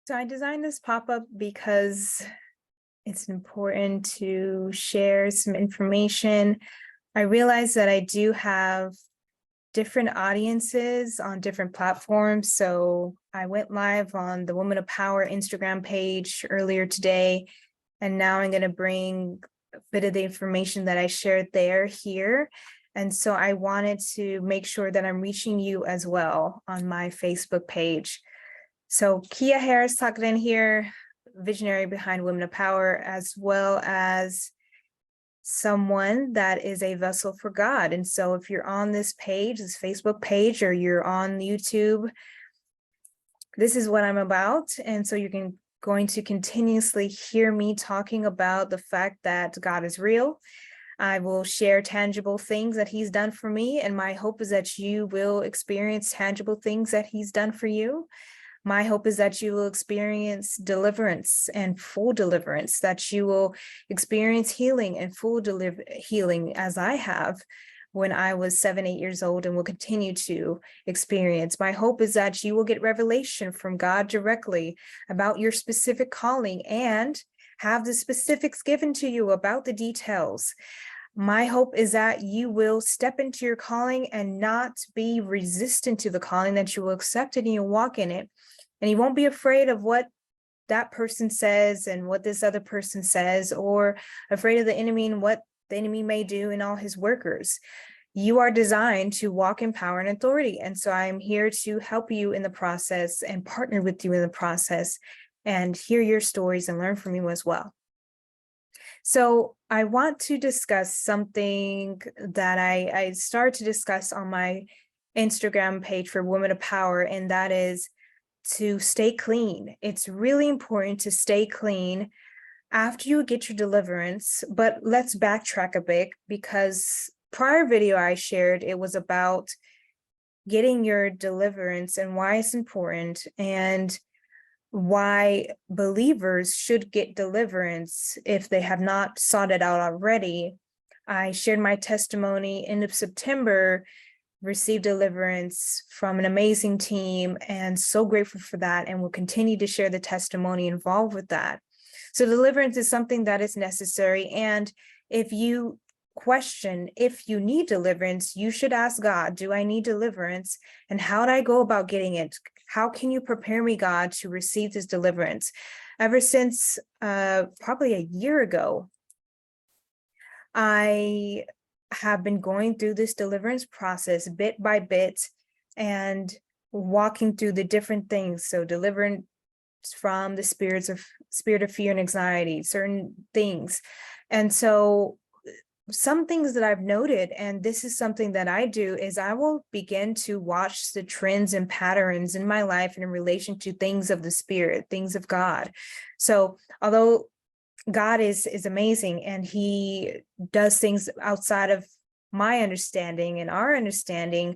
So I designed this pop-up because it's important to share some information. I realize that I do have different audiences on different platforms. So I went live on the Woman of Power Instagram page earlier today, and now I'm going to bring a bit of the information that I shared there here. And so I wanted to make sure that I'm reaching you as well on my Facebook page. So Kia Harris Tattegrain here, visionary behind Women of Power, as well as someone that is a vessel for God. And so if you're on this page, this Facebook page, or you're on YouTube, this is what I'm about. And so you're going to continuously hear me talking about the fact that God is real. I will share tangible things that he's done for me. And my hope is that you will experience tangible things that he's done for you. My hope is that you will experience deliverance and full deliverance, that you will experience healing and full healing as I have when I was 7, 8 years old and will continue to experience. My hope is that you will get revelation from God directly about your specific calling and have the specifics given to you about the details. My hope is that you will step into your calling and not be resistant to the calling, that you will accept it and you'll walk in it. And you won't be afraid of what that person says and what this other person says, or afraid of the enemy and what the enemy may do and all his workers. You are designed to walk in power and authority. And so I'm here to help you in the process and partner with you in the process and hear your stories and learn from you as well. So I want to discuss something that I started to discuss on my Instagram page for Women of Power, and that is to stay clean. It's really important to stay clean after you get your deliverance. But let's backtrack a bit, because prior video I shared, it was about getting your deliverance and why it's important and why believers should get deliverance if they have not sought it out already. I shared my testimony end of September, received deliverance from an amazing team, and so grateful for that, and will continue to share the testimony involved with that. So deliverance is something that is necessary. And if you question if you need deliverance, you should ask God, do I need deliverance? And how do I go about getting it? How can you prepare me, God, to receive this deliverance? Ever since probably a year ago, I have been going through this deliverance process bit by bit and walking through the different things. So deliverance from the spirit of fear and anxiety, certain things. And so some things that I've noted, and this is something that I do, is I will begin to watch the trends and patterns in my life and in relation to things of the spirit, things of God. So although God is amazing and he does things outside of my understanding and our understanding,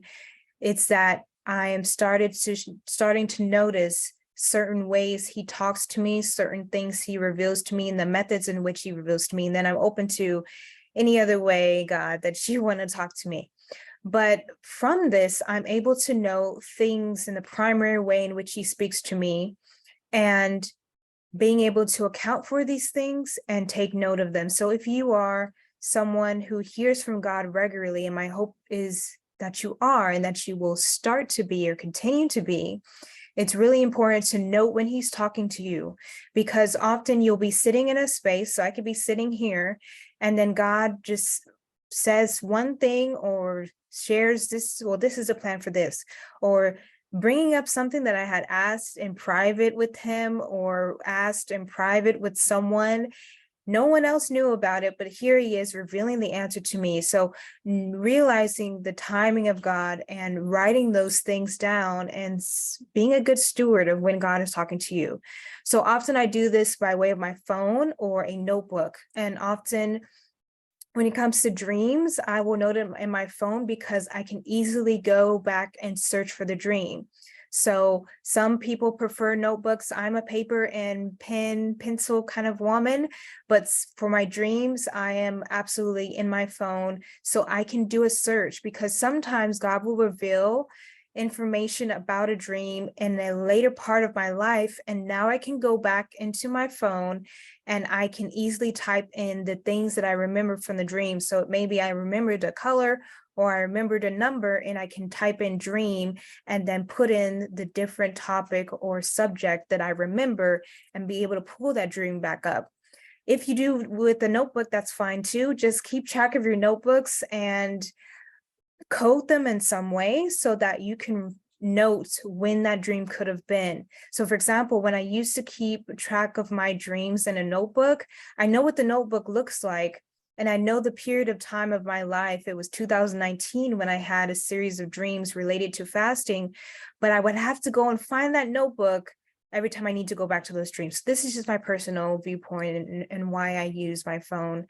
it's that I am starting to notice certain ways he talks to me, certain things he reveals to me, and the methods in which he reveals to me. And then I'm open to any other way, God, that you want to talk to me. But from this, I'm able to know things in the primary way in which he speaks to me, and being able to account for these things and take note of them. So if you are someone who hears from God regularly, and my hope is that you are, and that you will start to be or continue to be, it's really important to note when he's talking to you, because often you'll be sitting in a space. So I could be sitting here, and then God just says one thing or shares this, well, this is a plan for this, or bringing up something that I had asked in private with him or asked in private with someone. No one else knew about it, but here he is revealing the answer to me. So realizing the timing of God and writing those things down and being a good steward of when God is talking to you. So often I do this by way of my phone or a notebook. And often when it comes to dreams, I will note it in my phone because I can easily go back and search for the dream. So some people prefer notebooks. I'm a paper and pencil kind of woman, but for my dreams, I am absolutely in my phone. So I can do a search, because sometimes God will reveal information about a dream in a later part of my life. And now I can go back into my phone and I can easily type in the things that I remember from the dream. So maybe I remembered a color or I remembered a number, and I can type in dream and then put in the different topic or subject that I remember and be able to pull that dream back up. If you do with a notebook, that's fine too. Just keep track of your notebooks and code them in some way so that you can note when that dream could have been. So for example, when I used to keep track of my dreams in a notebook, I know what the notebook looks like. And I know the period of time of my life. It was 2019 when I had a series of dreams related to fasting, but I would have to go and find that notebook every time I need to go back to those dreams. This is just my personal viewpoint and why I use my phone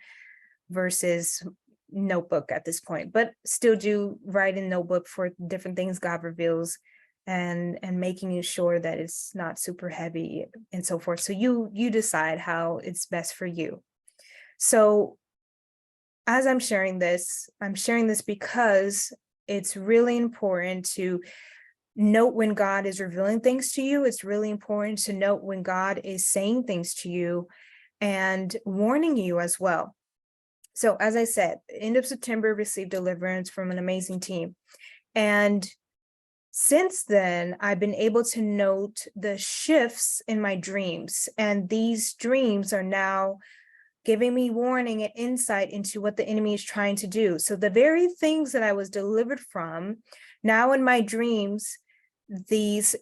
versus notebook at this point, but still do write in notebook for different things God reveals, and making sure that it's not super heavy and so forth. So you decide how it's best for you. So as I'm sharing this because it's really important to note when God is revealing things to you. It's really important to note when God is saying things to you and warning you as well. So as I said, end of September, received deliverance from an amazing team. And since then, I've been able to note the shifts in my dreams. And these dreams are now giving me warning and insight into what the enemy is trying to do. So the very things that I was delivered from, now in my dreams, these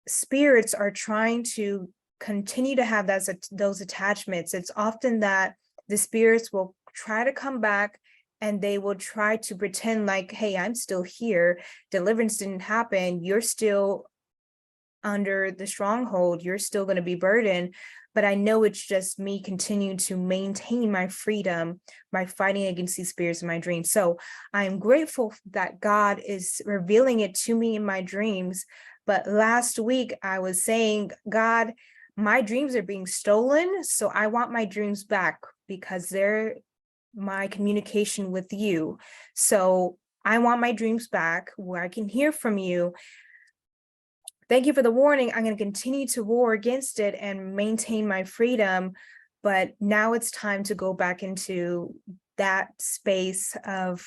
spirits are trying to continue to have those attachments. It's often that the spirits will try to come back and they will try to pretend like, hey, I'm still here. Deliverance didn't happen. You're still under the stronghold. You're still going to be burdened. But I know it's just me continuing to maintain my freedom by fighting against these spirits in my dreams. So I'm grateful that God is revealing it to me in my dreams. But last week I was saying, God, my dreams are being stolen. So I want my dreams back because they're my communication with you. So I want my dreams back where I can hear from you. Thank you for the warning. I'm going to continue to war against it and maintain my freedom. But now it's time to go back into that space of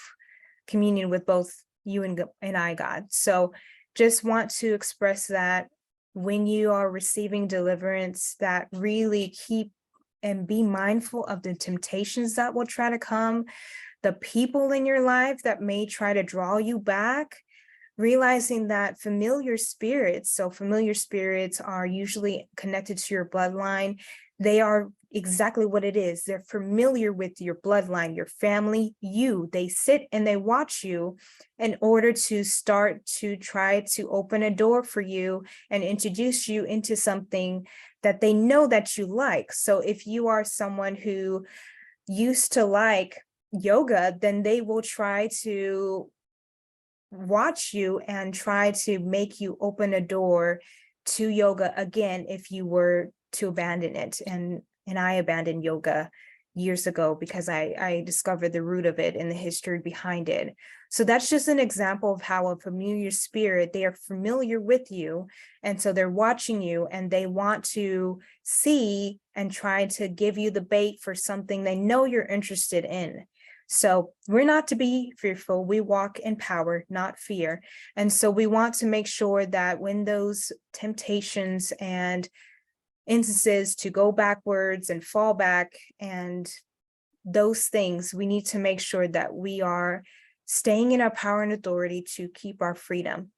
communion with both you and I, God. So just want to express that when you are receiving deliverance, that really keep and be mindful of the temptations that will try to come, the people in your life that may try to draw you back. Realizing that familiar spirits are usually connected to your bloodline. They are exactly what it is. They're familiar with your bloodline, your family, you. They sit and they watch you in order to start to try to open a door for you and introduce you into something that they know that you like. So if you are someone who used to like yoga, then they will try to watch you and try to make you open a door to yoga again if you were to abandon it. And I abandoned yoga years ago because I discovered the root of it and the history behind it. So that's just an example of how a familiar spirit, they are familiar with you. And so they're watching you and they want to see and try to give you the bait for something they know you're interested in. So we're not to be fearful. We walk in power, not fear. And so we want to make sure that when those temptations and instances to go backwards and fall back and those things, we need to make sure that we are staying in our power and authority to keep our freedom.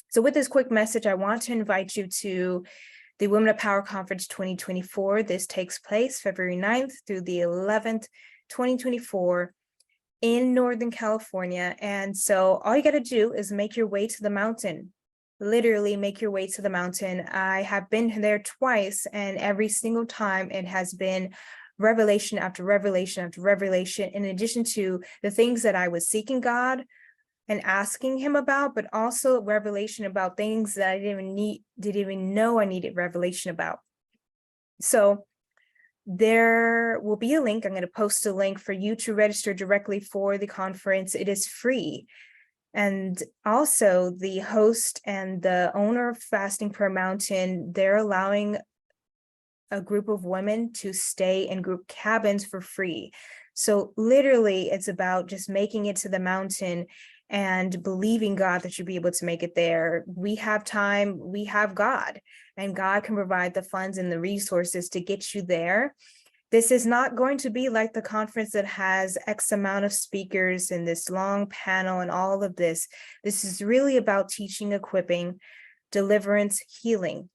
So with this quick message, I want to invite you to the Women of Power Conference 2024. This takes place February 9th through the 11th, 2024. In Northern California. And so all you got to do is make your way to the mountain, literally make your way to the mountain. I have been there twice, and every single time it has been revelation after revelation after revelation, in addition to the things that I was seeking God and asking him about, but also revelation about things that I didn't even know I needed revelation about. So there will be a link. I'm going to post a link for you to register directly for the conference. It is free. And also the host and the owner of Fasting for a Mountain, they're allowing a group of women to stay in group cabins for free. So literally it's about just making it to the mountain and believing God that you'll be able to make it there. We have time, we have God, and God can provide the funds and the resources to get you there. This is not going to be like the conference that has X amount of speakers and this long panel and all of this. This is really about teaching, equipping, deliverance, healing.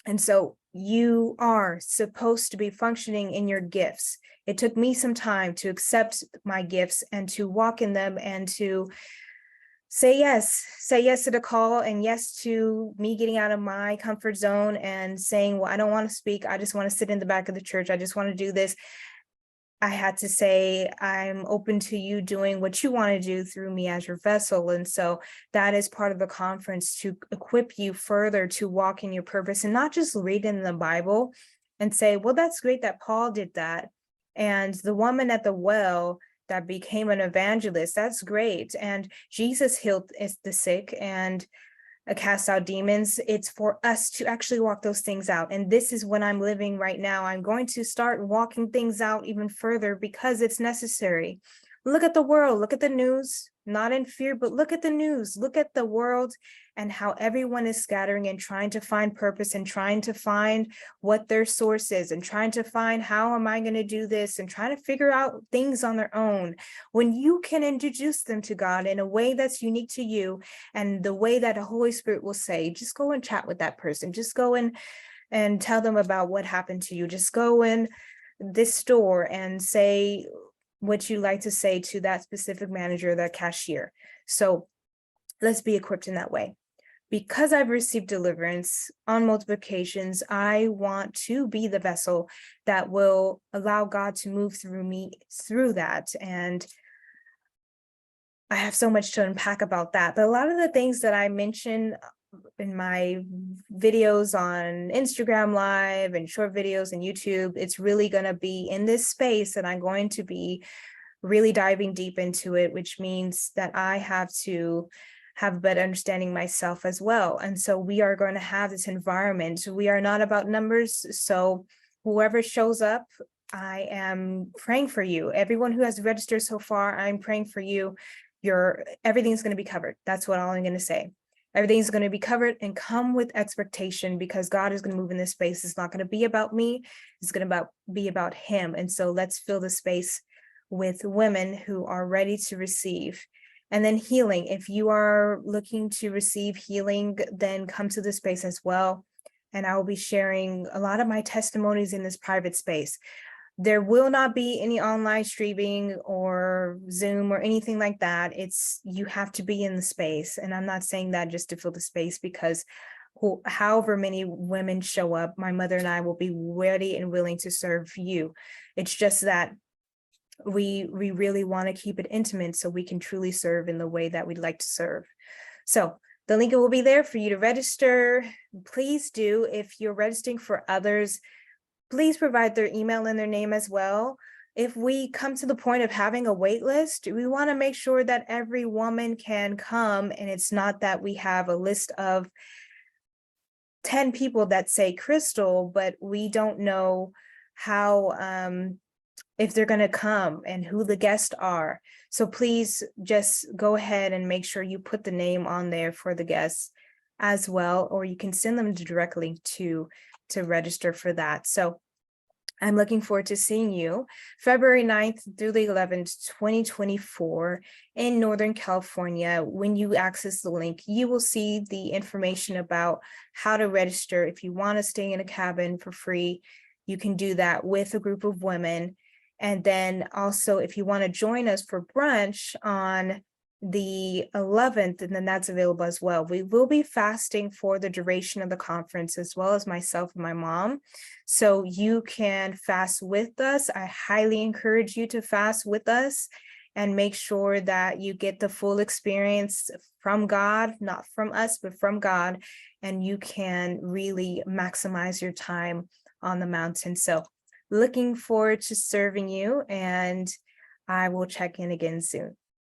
And so you are supposed to be functioning in your gifts. It took me some time to accept my gifts and to walk in them and to say yes to the call, and yes to me getting out of my comfort zone and saying, well, I don't want to speak. I just want to sit in the back of the church. I just want to do this. I had to say, I'm open to you doing what you want to do through me as your vessel. And so that is part of the conference, to equip you further to walk in your purpose and not just read in the Bible and say, well, that's great that Paul did that. And the woman at the well that became an evangelist, that's great. And Jesus healed the sick and cast out demons. It's for us to actually walk those things out. And this is what I'm living right now. I'm going to start walking things out even further because it's necessary. Look at the world, look at the news, not in fear, but look at the news, look at the world and how everyone is scattering and trying to find purpose and trying to find what their source is and trying to find, how am I going to do this, and trying to figure out things on their own. When you can introduce them to God in a way that's unique to you, and the way that the Holy Spirit will say, just go and chat with that person, just go and tell them about what happened to you, just go in this store and say what you like to say to that specific manager, that cashier. So let's be equipped in that way. Because I've received deliverance on multiple occasions, I want to be the vessel that will allow God to move through me through that. And I have so much to unpack about that. But a lot of the things that I mentioned in my videos on Instagram Live and short videos and YouTube, it's really going to be in this space, and I'm going to be really diving deep into it, which means that I have to have a better understanding myself as well. And so we are going to have this environment. We are not about numbers. So whoever shows up, I am praying for you. Everyone who has registered so far, I'm praying for you. Everything's going to be covered. That's what all I'm going to say. Everything's going to be covered, and come with expectation, because God is going to move in this space. It's not going to be about me. It's going to be about him. And so let's fill the space with women who are ready to receive. And then healing. If you are looking to receive healing, then come to this space as well. And I will be sharing a lot of my testimonies in this private space. There will not be any online streaming or Zoom or anything like that. You have to be in the space. And I'm not saying that just to fill the space, because however many women show up, my mother and I will be ready and willing to serve you. It's just that we really want to keep it intimate so we can truly serve in the way that we'd like to serve. So the link will be there for you to register. Please do. If you're registering for others, please provide their email and their name as well. If we come to the point of having a wait list, we want to make sure that every woman can come, and it's not that we have a list of 10 people that say Crystal, but we don't know how if they're going to come and who the guests are. So please just go ahead and make sure you put the name on there for the guests as well, or you can send them directly to register for that. So I'm looking forward to seeing you February 9th through the 11th, 2024 in Northern California. When you access the link, you will see the information about how to register. If you want to stay in a cabin for free, you can do that with a group of women. And then also, if you want to join us for brunch on the 11th, and then that's available as well. We will be fasting for the duration of the conference, as well as myself and my mom. So you can fast with us. I highly encourage you to fast with us and make sure that you get the full experience from God, not from us, but from God. And you can really maximize your time on the mountain. So looking forward to serving you, and I will check in again soon.